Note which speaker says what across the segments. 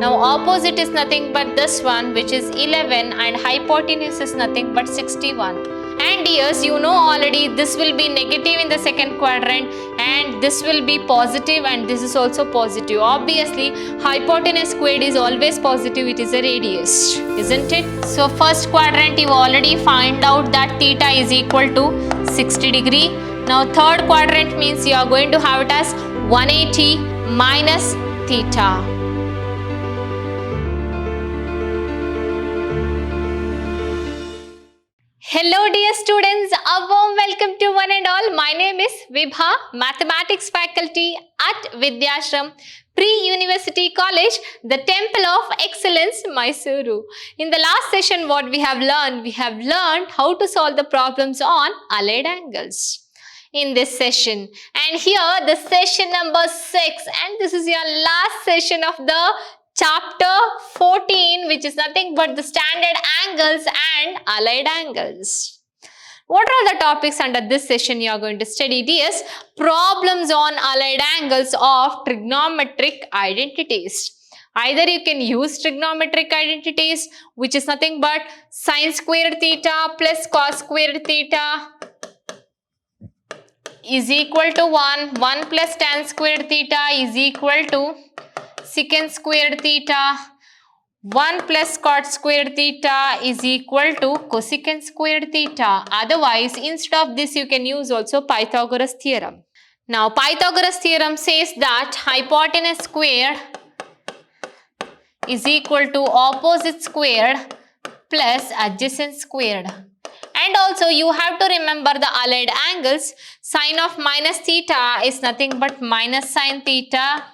Speaker 1: Now opposite is nothing but this one, which is 11, and hypotenuse is nothing but 61. And yes, you know already this will be negative in the second quadrant and this will be positive and this is also positive. Obviously, hypotenuse squared is always positive, it is a radius, isn't it? So first quadrant you already find out that theta is equal to 60 degree. Now third quadrant means you are going to have it as 180 minus theta. Hello dear students, a warm welcome to one and all. My name is Vibha, Mathematics faculty at Vidyashram Pre-University College, the Temple of Excellence, Mysuru. In the last session what we have learned how to solve the problems on allied angles in this session. And here the session number 6, and this is your last session of the Chapter 14, which is nothing but the standard angles and allied angles. What are the topics under this session you are going to study? Dears, problems on allied angles of trigonometric identities. Either you can use trigonometric identities, which is nothing but sine squared theta plus cos squared theta is equal to 1 plus tan squared theta is equal to secant squared theta, 1 plus cot squared theta is equal to cosecant squared theta. Otherwise, instead of this, you can use also Pythagoras theorem. Now, Pythagoras theorem says that hypotenuse squared is equal to opposite squared plus adjacent squared. And also, you have to remember the allied angles. Sine of minus theta is nothing but minus sine theta.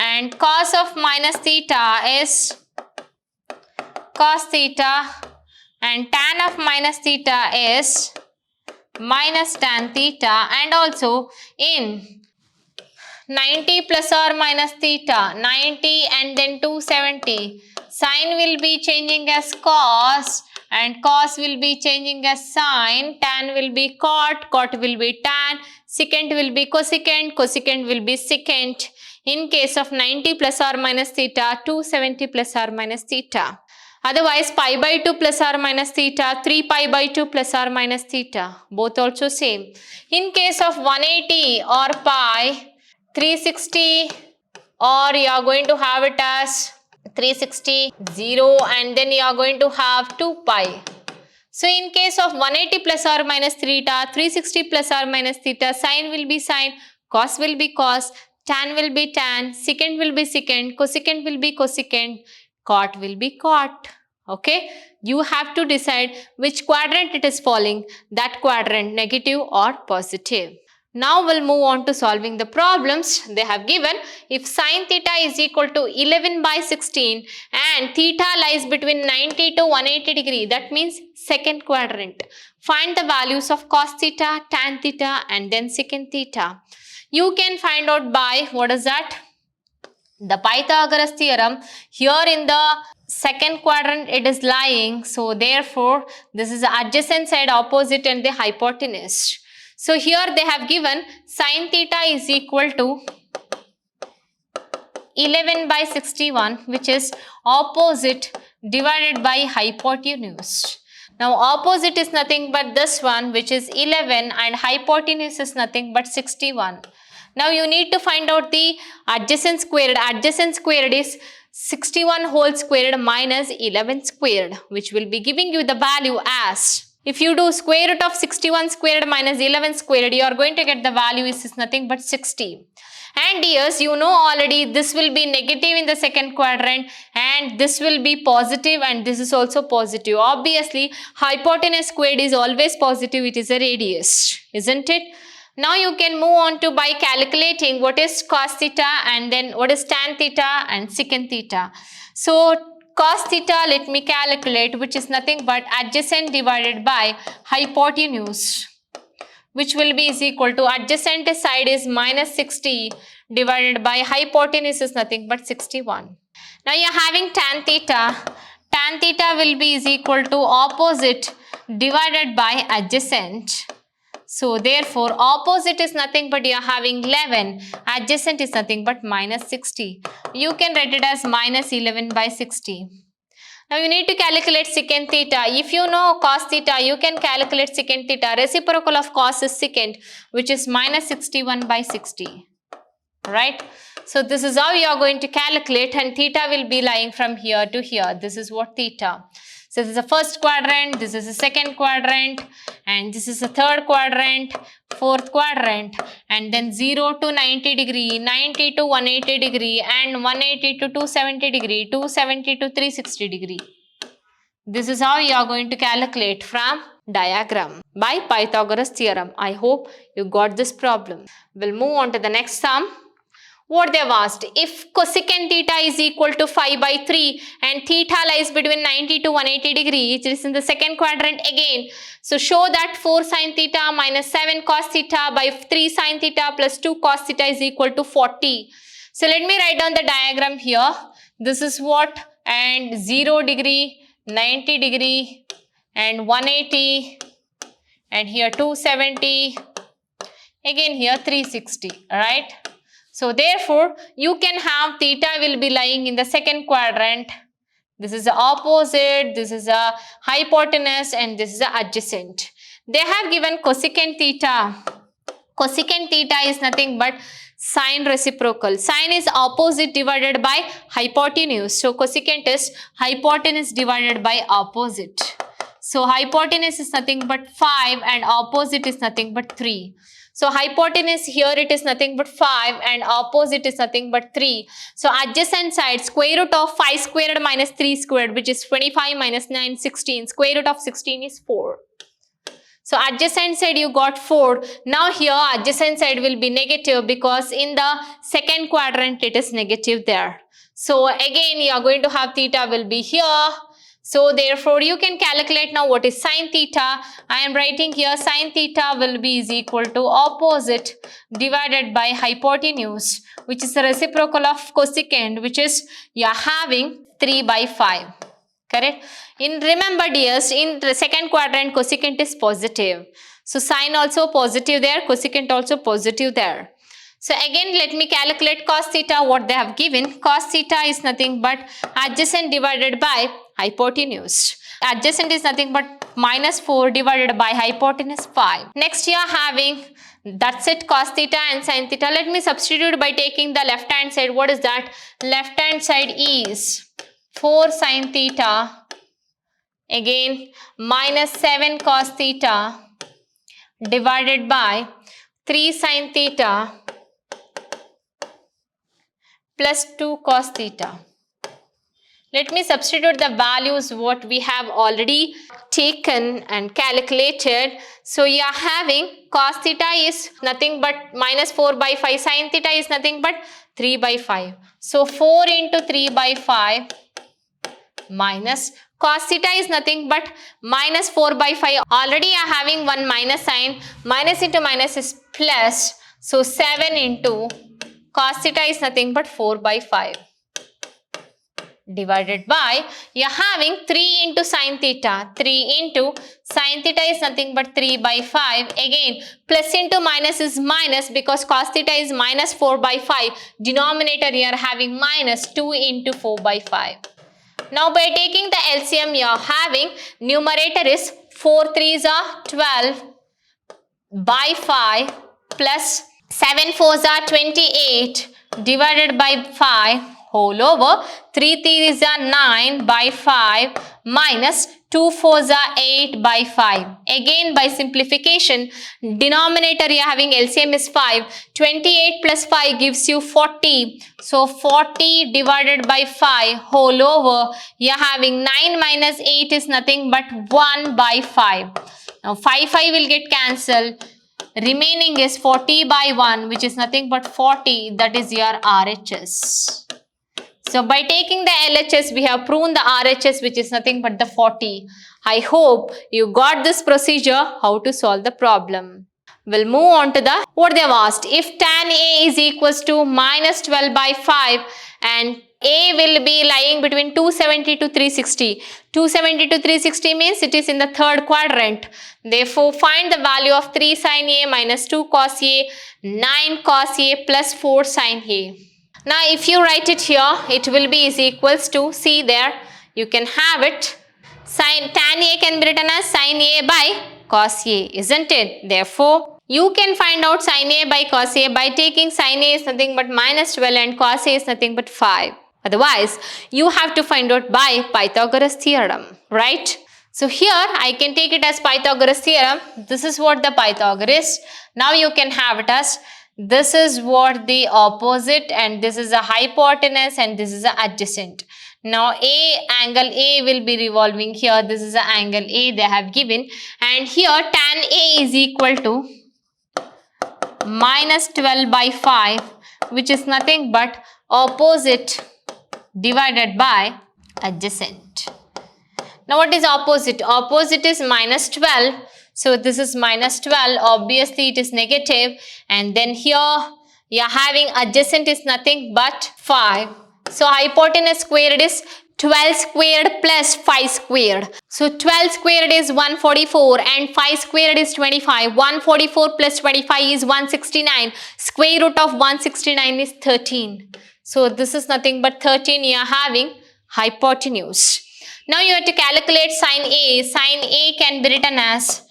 Speaker 1: And cos of minus theta is cos theta, and tan of minus theta is minus tan theta. And also in 90 plus or minus theta, 90 and then 270, sine will be changing as cos and cos will be changing as sine, tan will be cot, cot will be tan, secant will be cosecant, cosecant will be secant. In case of 90 plus or minus theta, 270 plus or minus theta. Otherwise, pi by 2 plus or minus theta, 3 pi by 2 plus or minus theta. Both also same. In case of 180 or pi, 360, or you are going to have it as 360, 0, and then you are going to have 2 pi. So, in case of 180 plus or minus theta, 360 plus or minus theta, sine will be sine, cos will be cos, tan will be tan, secant will be secant, cosecant will be cosecant, cot will be cot. Okay, you have to decide which quadrant it is falling, that quadrant, negative or positive. Now we'll move on to solving the problems. They have given if sine theta is equal to 11 by 16 and theta lies between 90 to 180 degree, that means second quadrant. Find the values of cos theta, tan theta and then secant theta. You can find out by, what is that? The Pythagoras theorem. Here in the second quadrant it is lying. So therefore, this is the adjacent side, opposite and the hypotenuse. So here they have given sine theta is equal to 11 by 61, which is opposite divided by hypotenuse. Now opposite is nothing but this one, which is 11, and hypotenuse is nothing but 61. Now you need to find out the adjacent squared. Adjacent squared is 61 whole squared minus 11 squared, which will be giving you the value as, if you do square root of 61 squared minus 11 squared, you are going to get the value is nothing but 60. And yes, you know already this will be negative in the second quadrant and this will be positive and this is also positive. Obviously, hypotenuse squared is always positive, it is a radius, isn't it? Now you can move on to by calculating what is cos theta and then what is tan theta and secant theta. So cos theta, let me calculate, which is nothing but adjacent divided by hypotenuse, which will be is equal to adjacent side is minus 60 divided by hypotenuse is nothing but 61. Now you are having tan theta. Tan theta will be is equal to opposite divided by adjacent. So therefore opposite is nothing but you are having 11, adjacent is nothing but minus 60. You can write it as minus 11 by 60. Now you need to calculate secant theta. If you know cos theta, you can calculate secant theta. Reciprocal of cos is secant, which is minus 61 by 60. Right? So this is how you are going to calculate, and theta will be lying from here to here. This is what theta. So this is the first quadrant, this is the second quadrant, and this is the third quadrant, fourth quadrant, and then 0 to 90 degree, 90 to 180 degree, and 180 to 270 degree, 270 to 360 degree. This is how you are going to calculate from diagram by Pythagoras theorem. I hope you got this problem. We'll move on to the next sum. What they have asked, if cosecant theta is equal to 5 by 3 and theta lies between 90 to 180 degree, it is in the second quadrant again. So show that 4 sin theta minus 7 cos theta by 3 sin theta plus 2 cos theta is equal to 40. So let me write down the diagram here. This is what, and 0 degree, 90 degree, and 180, and here 270, again here 360, right? So therefore, you can have theta will be lying in the second quadrant. This is the opposite, this is a hypotenuse, and this is the adjacent. They have given cosecant theta. Cosecant theta is nothing but sine reciprocal. Sine is opposite divided by hypotenuse. So cosecant is hypotenuse divided by opposite. So hypotenuse is nothing but 5 and opposite is nothing but 3. So hypotenuse here it is nothing but 5 and opposite is nothing but 3. So adjacent side, square root of 5 squared minus 3 squared, which is 25 minus 9, 16. Square root of 16 is 4. So adjacent side you got 4. Now here adjacent side will be negative because in the second quadrant it is negative there. So again you are going to have theta will be here. So therefore you can calculate now what is sin theta. I am writing here sin theta will be is equal to opposite divided by hypotenuse, which is the reciprocal of cosecant, which is you are having 3 by 5. Correct? Remember dears, in the second quadrant cosecant is positive. So sin also positive there, cosecant also positive there. So again let me calculate cos theta what they have given. Cos theta is nothing but adjacent divided by hypotenuse. Adjacent is nothing but minus 4 divided by hypotenuse 5. Next you are having, that's it, cos theta and sin theta. Let me substitute by taking the left hand side. What is that? Left hand side is 4 sin theta, again minus 7 cos theta divided by 3 sin theta plus 2 cos theta. Let me substitute the values what we have already taken and calculated. So you are having cos theta is nothing but minus 4 by 5, sin theta is nothing but 3 by 5. So 4 into 3 by 5 minus cos theta is nothing but minus 4 by 5. Already you are having one minus sign. Minus into minus is plus. So 7 into cos theta is nothing but 4 by 5 divided by, you are having 3 into sin theta. 3 into sin theta is nothing but 3 by 5. Again, plus into minus is minus because cos theta is minus 4 by 5. Denominator you are having minus 2 into 4 by 5. Now by taking the LCM you are having, numerator is 4 3s are 12 by 5 plus 7 4s are 28 divided by 5 whole over 3 3s are 9 by 5 minus 2 4s are 8 by 5. Again by simplification, denominator you are having LCM is 5. 28 plus 5 gives you 40. So 40 divided by 5 whole over, you are having 9 minus 8 is nothing but 1 by 5. Now 5 will get cancelled. Remaining is 40 by 1, which is nothing but 40. That is your RHS. So by taking the LHS, we have proven the RHS, which is nothing but the 40. I hope you got this procedure, how to solve the problem. We'll move on to the, what they have asked. If tan A is equals to minus 12 by 5 and A will be lying between 270 to 360. 270 to 360 means it is in the third quadrant. Therefore, find the value of 3 sin A minus 2 cos A, 9 cos A plus 4 sin A. Now, if you write it here, it will be is equals to, see there, you can have it, tan A can be written as sin A by cos A, isn't it? Therefore, you can find out sin A by cos A by taking sin A is nothing but minus 12 and cos A is nothing but 5. Otherwise, you have to find out by Pythagoras theorem, right? So here I can take it as Pythagoras theorem. This is what the Pythagoras. Now you can have it as, this is what the opposite and this is a hypotenuse and this is a adjacent. Now angle A will be revolving here. This is the angle A they have given, and here tan A is equal to minus 12 by 5, which is nothing but opposite divided by adjacent. Now what is opposite? Opposite is minus 12. So this is minus 12. Obviously it is negative. And then here you are having adjacent is nothing but 5. So hypotenuse squared is 12 squared plus 5 squared. So 12 squared is 144 and 5 squared is 25. 144 plus 25 is 169. Square root of 169 is 13. So this is nothing but 13. You are having hypotenuse. Now you have to calculate sin A. Sin A can be written as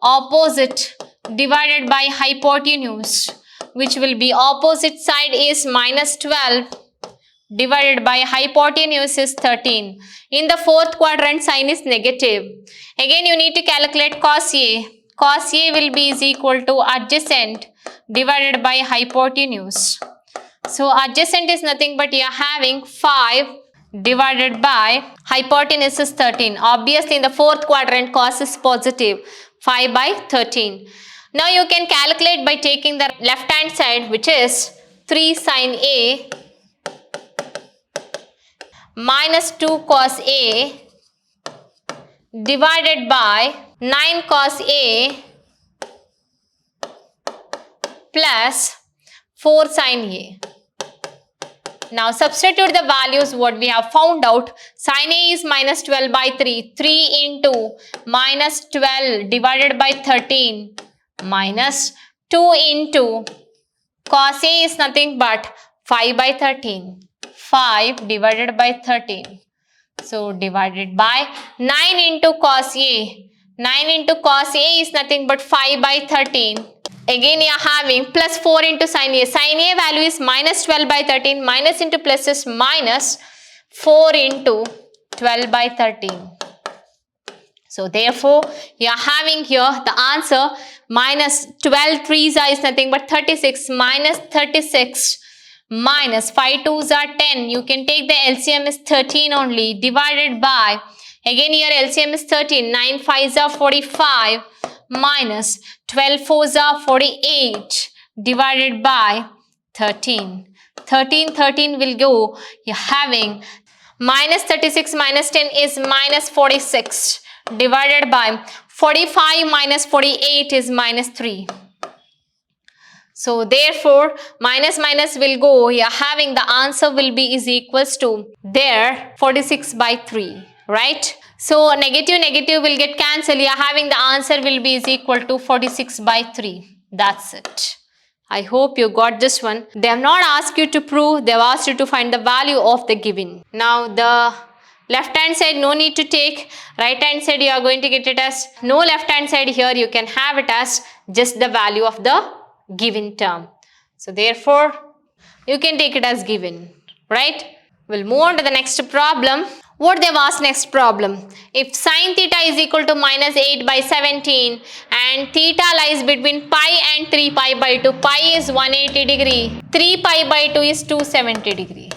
Speaker 1: opposite divided by hypotenuse, which will be opposite side is minus 12 divided by hypotenuse is 13. In the fourth quadrant, sign is negative. Again, you need to calculate cos A. Cos A will be is equal to adjacent divided by hypotenuse. So adjacent is nothing but you are having 5 divided by hypotenuse is 13. Obviously, in the fourth quadrant, cos is positive. 5 by 13. Now you can calculate by taking the left hand side, which is 3 sin A minus 2 cos A divided by 9 cos A plus 4 sin A. Now substitute the values what we have found out. Sin A is minus 12 by 3. 3 into minus 12 divided by 13 minus 2 into cos A is nothing but 5 by 13. 5 divided by 13. So divided by 9 into cos A. 9 into cos A is nothing but 5 by 13. Again you are having plus 4 into sin A. Sin A value is minus 12 by 13. Minus into plus is minus 4 into 12 by 13. So therefore you are having here the answer minus 12 3s is nothing but 36 minus 36 minus 5 2s are 10. You can take the LCM is 13 only divided by, again here LCM is 13. 9 5s are 45 minus 12 4s are 48 divided by 13. 13 will go. You're having minus 36 minus 10 is minus 46 divided by 45 minus 48 is minus 3. So therefore minus minus will go. You're having the answer will be is equals to there 46 by 3, right? So negative negative will get cancelled. You are having the answer will be is equal to 46 by 3. That's it. I hope you got this one. They have not asked you to prove. They have asked you to find the value of the given. Now the left hand side no need to take. Right hand side you are going to get it as no left hand side here. You can have it as just the value of the given term. So therefore you can take it as given, right? We'll move on to the next problem. What they've asked next problem. If sine theta is equal to minus 8 by 17 and theta lies between pi and 3 pi by 2. Pi is 180 degree. 3 pi by 2 is 270 degree.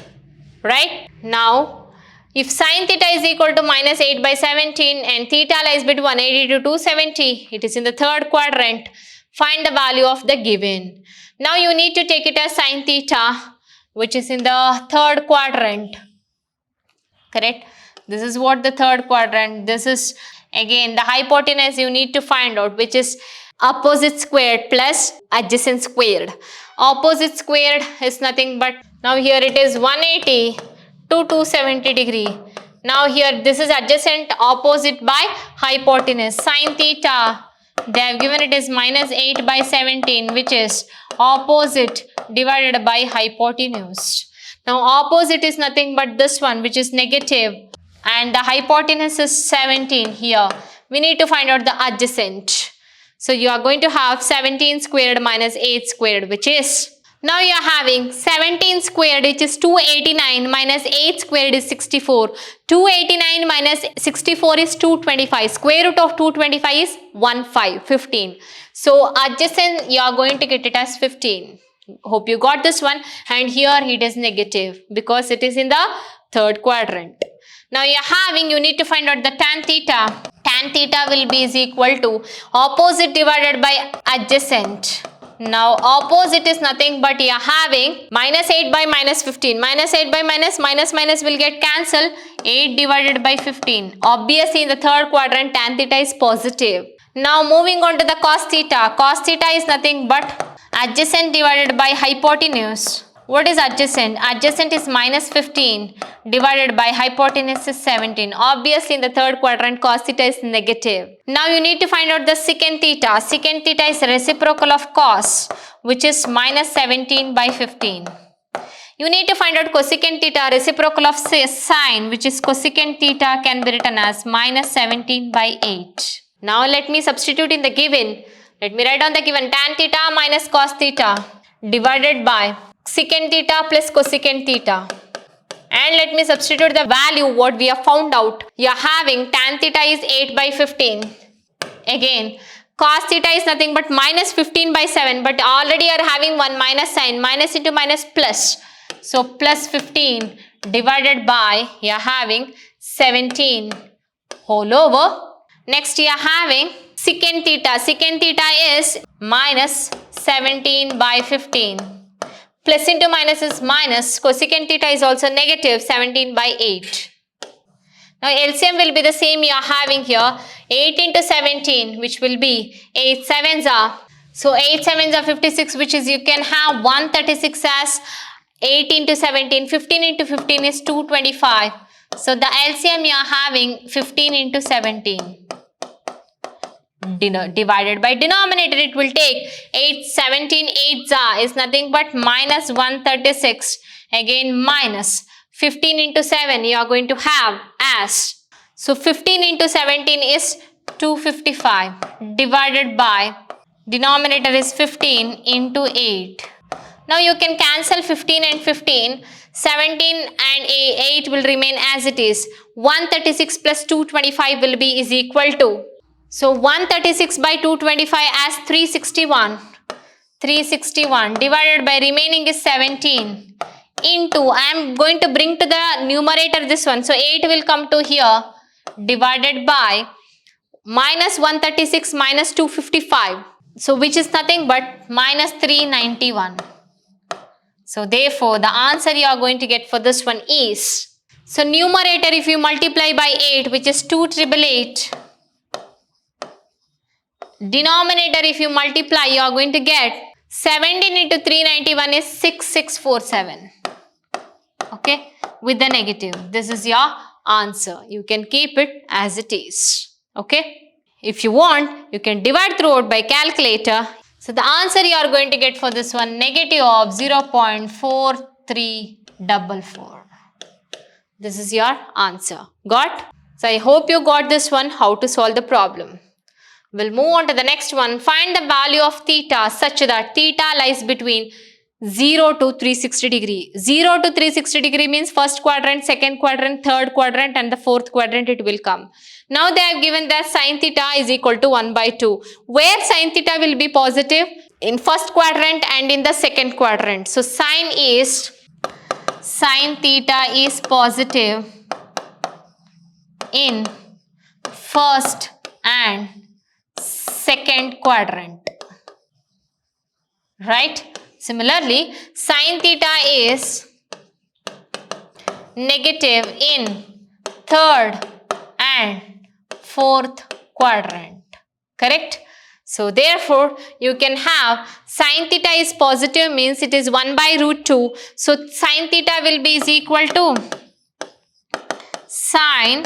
Speaker 1: Right? Now, if sine theta is equal to minus 8 by 17 and theta lies between 180 to 270. It is in the third quadrant. Find the value of the given. Now you need to take it as sine theta, which is in the third quadrant. Correct? This is what the third quadrant. This is again the hypotenuse you need to find out, which is opposite squared plus adjacent squared. Opposite squared is nothing but, now here it is 180 to 270 degree. Now here this is adjacent opposite by hypotenuse. Sin theta, they have given it as minus 8 by 17, which is opposite divided by hypotenuse. Now opposite is nothing but this one, which is negative, and the hypotenuse is 17 here. We need to find out the adjacent. So you are going to have 17 squared minus 8 squared, which is, now you are having 17 squared, which is 289, minus 8 squared is 64. 289 minus 64 is 225. Square root of 225 is 15. So adjacent, you are going to get it as 15. Hope you got this one. And here it is negative because it is in the third quadrant. Now you are having, you need to find out the tan theta. Tan theta will be is equal to opposite divided by adjacent. Now opposite is nothing but you are having minus 8 by minus 15. Minus 8 by minus will get cancelled. 8 divided by 15. Obviously in the third quadrant tan theta is positive. Now moving on to the cos theta. Cos theta is nothing but adjacent divided by hypotenuse. What is adjacent? Adjacent is minus 15 divided by hypotenuse is 17. Obviously in the third quadrant cos theta is negative. Now you need to find out the secant theta. Secant theta is reciprocal of cos, which is minus 17 by 15. You need to find out cosecant theta, reciprocal of sine, which is cosecant theta can be written as minus 17 by 8. Now let me substitute in the given. Let me write down the given tan theta minus cos theta divided by secant theta plus cosecant theta. And let me substitute the value what we have found out. You are having tan theta is 8 by 15. Again, cos theta is nothing but minus 15 by 7. But already you are having one minus sign. Minus into minus plus. So plus 15 divided by, you are having 17 whole over. Next you are having secant theta. Secant theta is minus 17 by 15. Plus into minus is minus. Cosecant theta is also negative 17 by 8. Now LCM will be the same you are having here. 8 into 17, which will be 8 sevens are. So 8 sevens are 56, which is you can have 136 as 8 into 17. 15 into 15 is 225. So the LCM you are having 15 into 17. Divided by denominator, it will take 8, 17, 8 is nothing but minus 136. Again minus 15 into 7 you are going to have as. So 15 into 17 is 255 divided by denominator is 15 into 8. Now you can cancel 15 and 15. 17 and 8 will remain as it is. 136 plus 225 will be is equal to. So 136 by 225 as 361. 361 divided by remaining is 17 into, I am going to bring to the numerator this one. So 8 will come to here divided by minus 136 minus 255. So which is nothing but minus 391. So therefore the answer you are going to get for this one is, so numerator if you multiply by 8, which is 2,888. Denominator if you multiply, you are going to get 17 into 391 is 6647. Okay, with the negative. This is your answer. You can keep it as it is. Okay. If you want, you can divide throughout by calculator. So the answer you are going to get for this one, negative of 0.4344. This is your answer. Got? So I hope you got this one, how to solve the problem. We'll move on to the next one. Find the value of theta such that theta lies between 0 to 360 degree. 0 to 360 degree means first quadrant, second quadrant, third quadrant and the fourth quadrant it will come. Now they have given that sin theta is equal to 1 by 2. Where sin theta will be positive? In first quadrant and in the second quadrant. So sin theta is positive in first and second quadrant. Right? Similarly, sin theta is negative in third and fourth quadrant. Correct? So therefore, you can have sin theta is positive means it is 1 by root 2. So sin theta will be is equal to sine,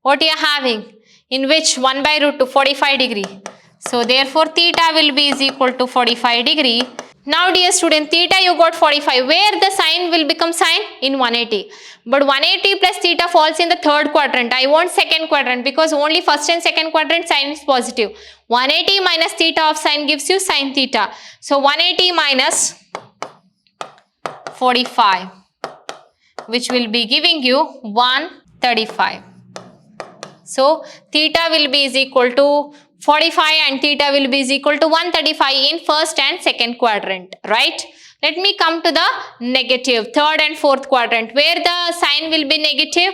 Speaker 1: what you are having, in which 1 by root 2, 45 degree. So therefore theta will be is equal to 45 degree. Now dear student, theta you got 45, where the sine will become sine? In 180. But 180 plus theta falls in the third quadrant. I want second quadrant because only first and second quadrant sine is positive. 180 minus theta of sine gives you sine theta. So 180 minus 45, which will be giving you 135. So theta will be is equal to 45 and theta will be is equal to 135 in first and second quadrant, right? Let me come to the negative, third and fourth quadrant, where the sign will be negative.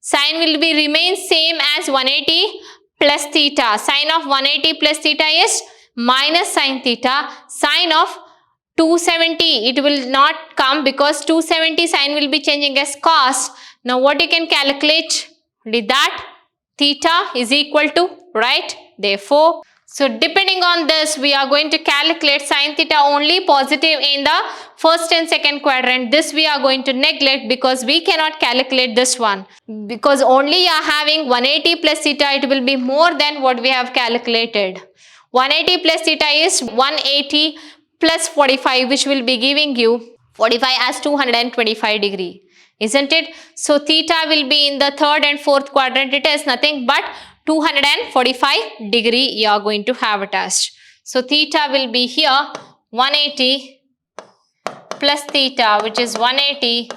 Speaker 1: Sign will be remain same as 180 plus theta. Sign of 180 plus theta is minus sine theta. Sign of 270, it will not come because 270 sign will be changing as cos. Now what you can calculate? Did that theta is equal to, right? Therefore, so depending on this, we are going to calculate sine theta only positive in the first and second quadrant. This we are going to neglect because we cannot calculate this one. Because only you are having 180 plus theta, it will be more than what we have calculated. 180 plus theta is 180 plus 45, which will be giving you 45 as 225 degree. Isn't it? So theta will be in the third and fourth quadrant. It is nothing but 245 degree you are going to have it as. So theta will be here 180 plus theta, which is 180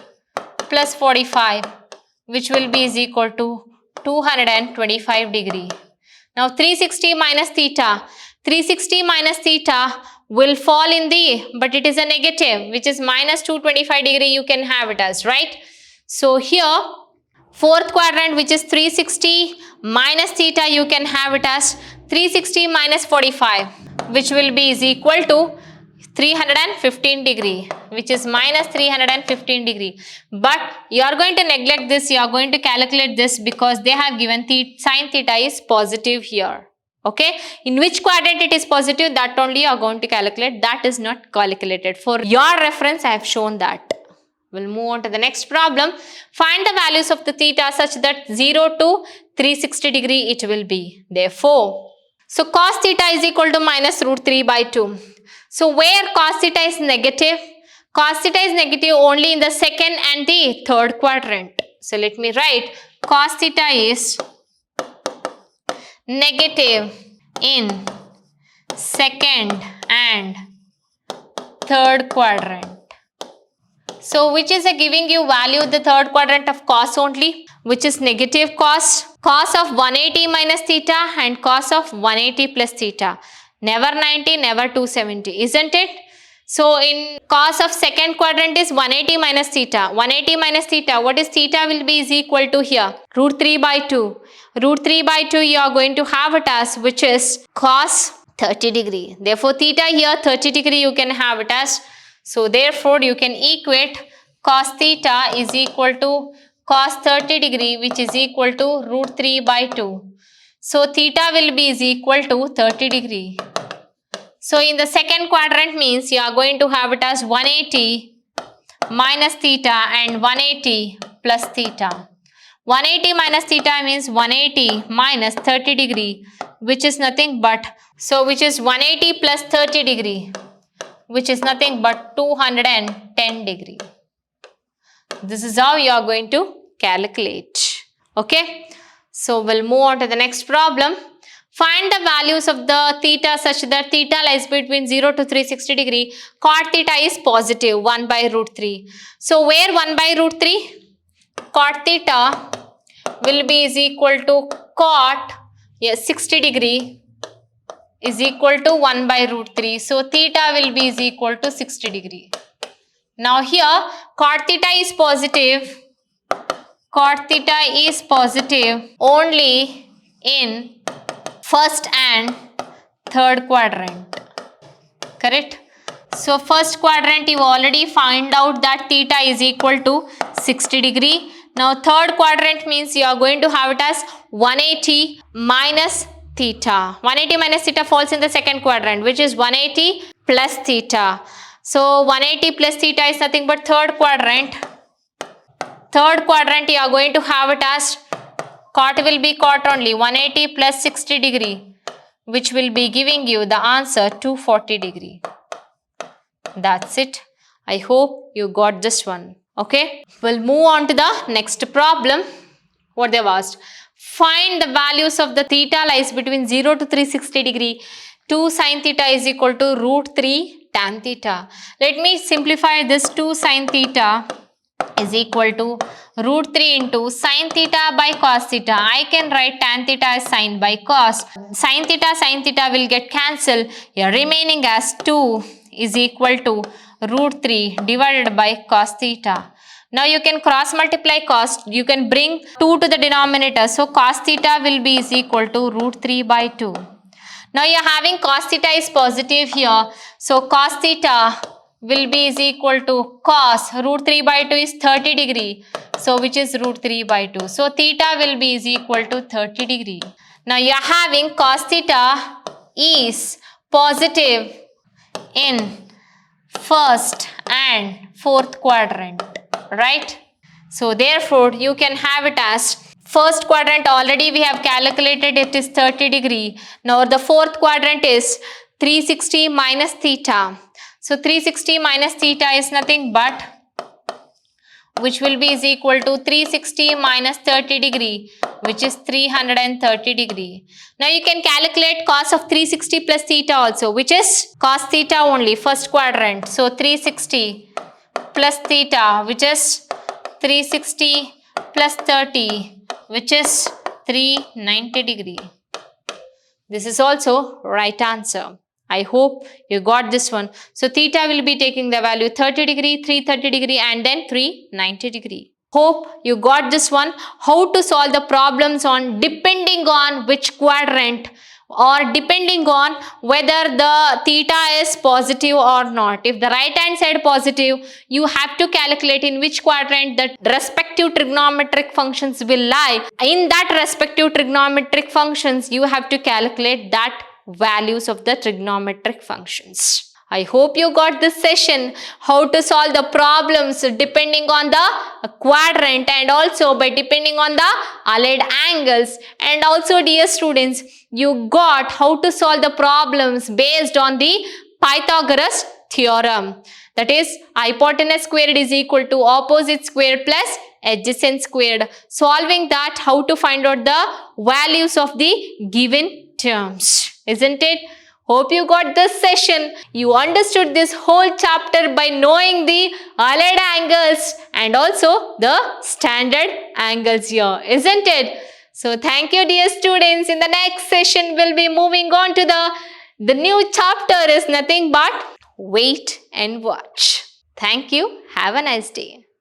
Speaker 1: plus 45, which will be is equal to 225 degree. Now 360 minus theta. 360 minus theta will fall in the, but it is a negative, which is minus 225 degree you can have it as, right? So here fourth quadrant, which is 360 minus theta, you can have it as 360 minus 45, which will be is equal to 315 degree, which is minus 315 degree. But you are going to neglect this, you are going to calculate this because they have given sine theta is positive here. Okay, in which quadrant it is positive, that only you are going to calculate. That is not calculated. For your reference, I have shown that. We'll move on to the next problem. Find the values of the theta such that 0 to 360 degree it will be. Therefore, so cos theta is equal to minus root 3 by 2. So where cos theta is negative? Cos theta is negative only in the second and the third quadrant. So let me write cos theta is negative in second and third quadrant. So which is giving you value the third quadrant of cos only, which is negative cos of 180 minus theta and cos of 180 plus theta. Never 90, never 270, isn't it? So in cos of second quadrant is 180 minus theta. 180 minus theta, what is theta will be is equal to here, root 3 by 2. Root 3 by 2 you are going to have it as, which is cos 30 degree. Therefore theta here 30 degree you can have it as. So therefore you can equate cos theta is equal to cos 30 degree, which is equal to root 3 by 2. So theta will be is equal to 30 degree. So in the second quadrant means you are going to have it as 180 minus theta and 180 plus theta. 180 minus theta means 180 minus 30 degree, which is nothing but, so which is 180 plus 30 degree, which is nothing but 210 degree. This is how you are going to calculate. Okay. So we'll move on to the next problem. Find the values of the theta such that theta lies between 0 to 360 degree. Cot theta is positive 1 by root 3. So where 1 by root 3? Cot theta will be is equal to cot 60 degree is equal to 1 by root 3. So theta will be is equal to 60 degree. Now here cot theta is positive. Cot theta is positive only in first and third quadrant. Correct? So first quadrant you already find out that theta is equal to 60 degree. Now third quadrant means you are going to have it as 180 minus theta. 180 minus theta falls in the second quadrant, which is 180 plus theta. So 180 plus theta is nothing but third quadrant. Third quadrant you are going to have it as cot will be cot only, 180 plus 60 degree, which will be giving you the answer 240 degree. That's it. I hope you got this one. Okay. We'll move on to the next problem. What they've asked. Find the values of the theta lies between 0 to 360 degree. 2 sin theta is equal to root 3 tan theta. Let me simplify this. 2 sin theta is equal to root 3 into sin theta by cos theta. I can write tan theta as sin by cos. Sin theta will get cancelled. Here remaining as 2 is equal to root 3 divided by cos theta. Now you can cross multiply cos. You can bring 2 to the denominator. So cos theta will be is equal to root 3 by 2. Now you are having cos theta is positive here. So cos theta will be is equal to cos root 3 by 2 is 30 degree. So which is root 3 by 2. So theta will be is equal to 30 degree. Now you are having cos theta is positive in first and fourth quadrant, right? So therefore you can have it as first quadrant already we have calculated it is 30 degree. Now the fourth quadrant is 360 minus theta. So 360 minus theta is nothing but which will be is equal to 360 minus 30 degree, which is 330 degree. Now you can calculate cos of 360 plus theta also, which is cos theta only, first quadrant. So 360 plus theta, which is 360 plus 30, which is 390 degree. This is also right answer. I hope you got this one. So theta will be taking the value 30 degree, 330 degree and then 390 degree. Hope you got this one. How to solve the problems on depending on which quadrant or depending on whether the theta is positive or not. If the right hand side positive, you have to calculate in which quadrant the respective trigonometric functions will lie. In that respective trigonometric functions, you have to calculate that values of the trigonometric functions. I hope you got this session, how to solve the problems depending on the quadrant and also by depending on the allied angles. And also dear students, you got how to solve the problems based on the Pythagoras theorem. That is hypotenuse squared is equal to opposite squared plus adjacent squared. Solving that, how to find out the values of the given terms. Isn't it? Hope you got this session. You understood this whole chapter by knowing the allied angles and also the standard angles here. Isn't it? So thank you dear students. In the next session, we'll be moving on to the new chapter is nothing but wait and watch. Thank you. Have a nice day.